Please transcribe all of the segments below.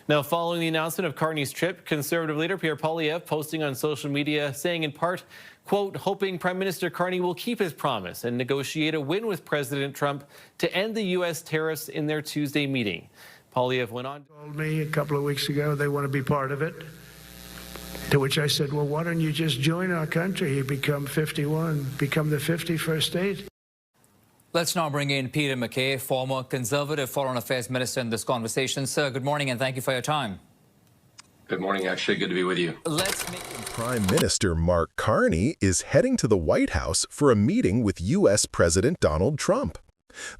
Now, following the announcement of Carney's trip, Conservative leader Pierre Poilievre posting on social media saying in part, quote, hoping Prime Minister Carney will keep his promise and negotiate a win with President Trump to end the U.S. tariffs in their Tuesday meeting. Poilievre went on. Told me a couple of weeks ago they want to be part of it. To which I said, well, why don't you just join our country? You become 51, become the 51st state. Let's now bring in Peter MacKay, former Conservative Foreign Affairs Minister, in this conversation. Sir, good morning and thank you for your time. Good morning, actually. Good to be with you. Prime Minister Mark Carney is heading to the White House for a meeting with U.S. President Donald Trump.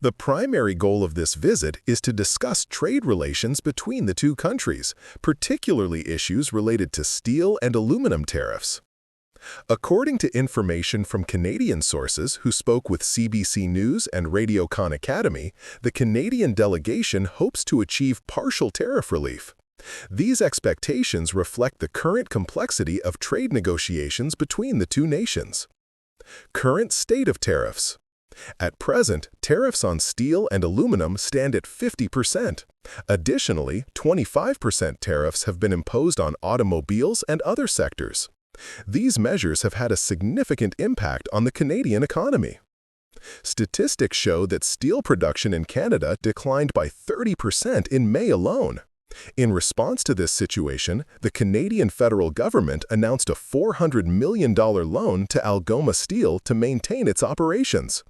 The primary goal of this visit is to discuss trade relations between the two countries, particularly issues related to steel and aluminum tariffs. According to information from Canadian sources who spoke with CBC News and Radiocon Academy, the Canadian delegation hopes to achieve partial tariff relief. These expectations reflect the current complexity of trade negotiations between the two nations. Current state of tariffs. At present, tariffs on steel and aluminum stand at 50%. Additionally, 25% tariffs have been imposed on automobiles and other sectors. These measures have had a significant impact on the Canadian economy. Statistics show that steel production in Canada declined by 30% in May alone. In response to this situation, the Canadian federal government announced a $400 million loan to Algoma Steel to maintain its operations.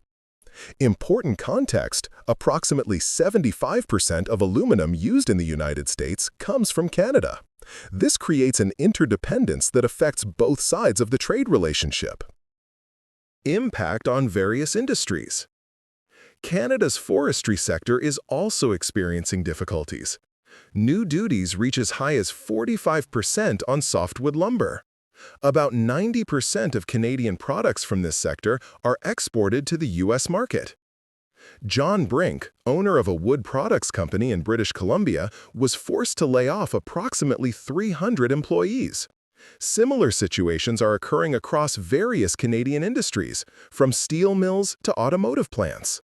Important context, approximately 75% of aluminum used in the United States comes from Canada. This creates an interdependence that affects both sides of the trade relationship. Impact on various industries. Canada's forestry sector is also experiencing difficulties. New duties reach as high as 45% on softwood lumber. About 90% of Canadian products from this sector are exported to the U.S. market. John Brink, owner of a wood products company in British Columbia, was forced to lay off approximately 300 employees. Similar situations are occurring across various Canadian industries, from steel mills to automotive plants.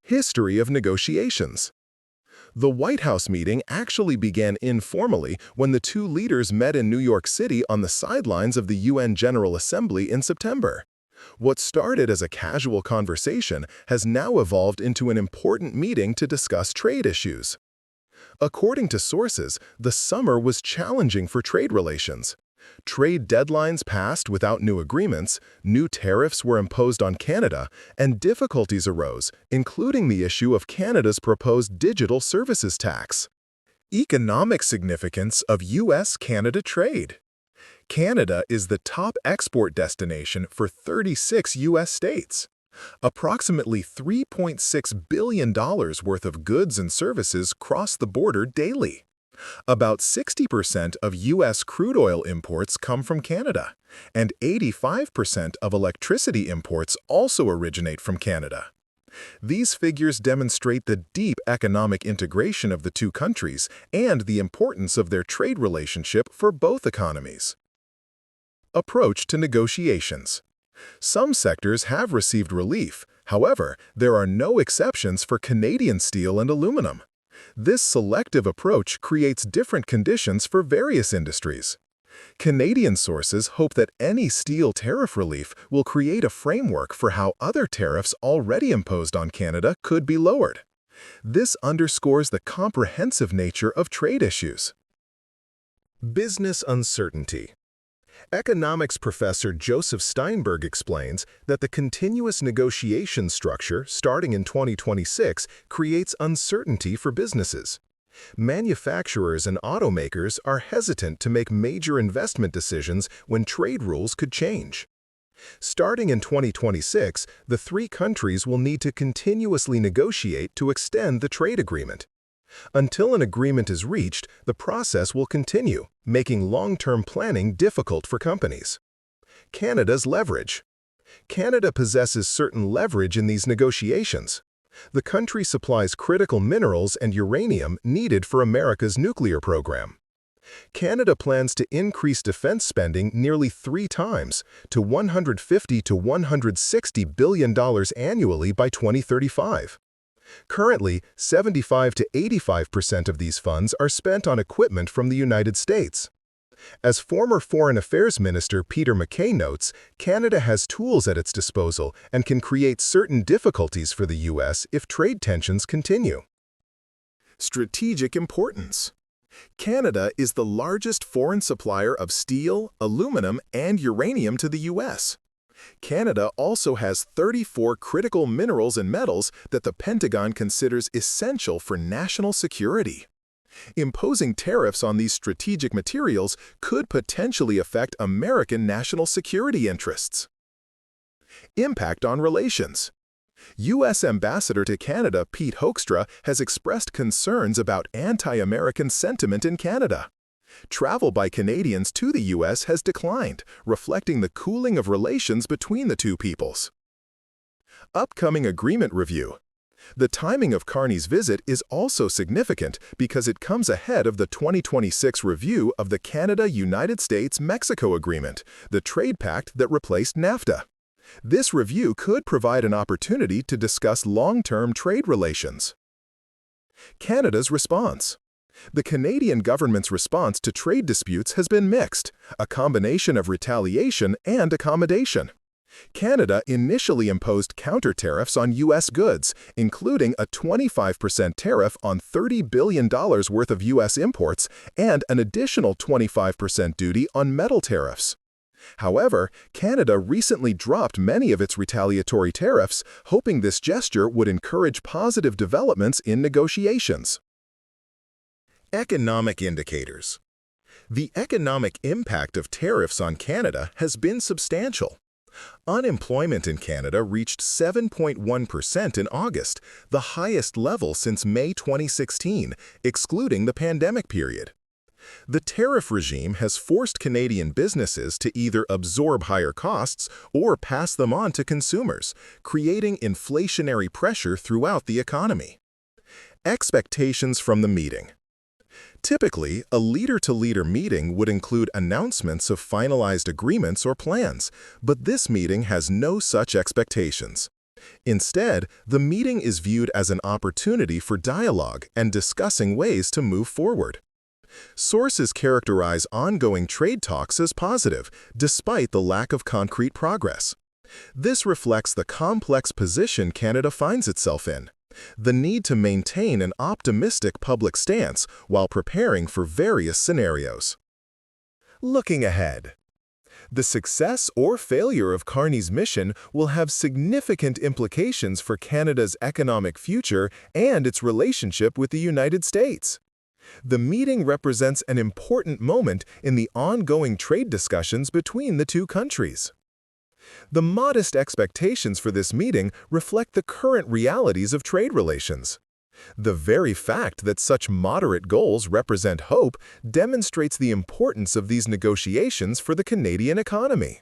History of negotiations. The White House meeting actually began informally when the two leaders met in New York City on the sidelines of the UN General Assembly in September. What started as a casual conversation has now evolved into an important meeting to discuss trade issues. According to sources, the summer was challenging for trade relations. Trade deadlines passed without new agreements, new tariffs were imposed on Canada, and difficulties arose, including the issue of Canada's proposed digital services tax. Economic significance of U.S.-Canada trade. Canada is the top export destination for 36 U.S. states. Approximately $3.6 billion worth of goods and services cross the border daily. About 60% of U.S. crude oil imports come from Canada, and 85% of electricity imports also originate from Canada. These figures demonstrate the deep economic integration of the two countries and the importance of their trade relationship for both economies. Approach to negotiations. Some sectors have received relief. However, there are no exceptions for Canadian steel and aluminum. This selective approach creates different conditions for various industries. Canadian sources hope that any steel tariff relief will create a framework for how other tariffs already imposed on Canada could be lowered. This underscores the comprehensive nature of trade issues. Business uncertainty. Economics professor Joseph Steinberg explains that the continuous negotiation structure starting in 2026 creates uncertainty for businesses. Manufacturers and automakers are hesitant to make major investment decisions when trade rules could change. Starting in 2026, the three countries will need to continuously negotiate to extend the trade agreement. Until an agreement is reached, the process will continue, making long-term planning difficult for companies. Canada's leverage. Canada possesses certain leverage in these negotiations. The country supplies critical minerals and uranium needed for America's nuclear program. Canada plans to increase defense spending nearly 3 times, to $150 to $160 billion annually by 2035. Currently, 75 to 85% of these funds are spent on equipment from the United States. As former Foreign Affairs Minister Peter MacKay notes, Canada has tools at its disposal and can create certain difficulties for the U.S. if trade tensions continue. Strategic importance. Canada is the largest foreign supplier of steel, aluminum, and uranium to the U.S. Canada also has 34 critical minerals and metals that the Pentagon considers essential for national security. Imposing tariffs on these strategic materials could potentially affect American national security interests. Impact on relations. U.S. Ambassador to Canada Pete Hoekstra has expressed concerns about anti-American sentiment in Canada. Travel by Canadians to the U.S. has declined, reflecting the cooling of relations between the two peoples. Upcoming agreement review. The timing of Carney's visit is also significant because it comes ahead of the 2026 review of the Canada-United States-Mexico Agreement, the trade pact that replaced NAFTA. This review could provide an opportunity to discuss long-term trade relations. Canada's response. The Canadian government's response to trade disputes has been mixed, a combination of retaliation and accommodation. Canada initially imposed counter tariffs on U.S. goods, including a 25% tariff on $30 billion worth of U.S. imports and an additional 25% duty on metal tariffs. However, Canada recently dropped many of its retaliatory tariffs, hoping this gesture would encourage positive developments in negotiations. Economic indicators. The economic impact of tariffs on Canada has been substantial. Unemployment in Canada reached 7.1% in August, the highest level since May 2016, excluding the pandemic period. The tariff regime has forced Canadian businesses to either absorb higher costs or pass them on to consumers, creating inflationary pressure throughout the economy. Expectations from the meeting. Typically, a leader-to-leader meeting would include announcements of finalized agreements or plans, but this meeting has no such expectations. Instead, the meeting is viewed as an opportunity for dialogue and discussing ways to move forward. Sources characterize ongoing trade talks as positive, despite the lack of concrete progress. This reflects the complex position Canada finds itself in, the need to maintain an optimistic public stance while preparing for various scenarios. Looking ahead. The success or failure of Carney's mission will have significant implications for Canada's economic future and its relationship with the United States. The meeting represents an important moment in the ongoing trade discussions between the two countries. The modest expectations for this meeting reflect the current realities of trade relations. The very fact that such moderate goals represent hope demonstrates the importance of these negotiations for the Canadian economy.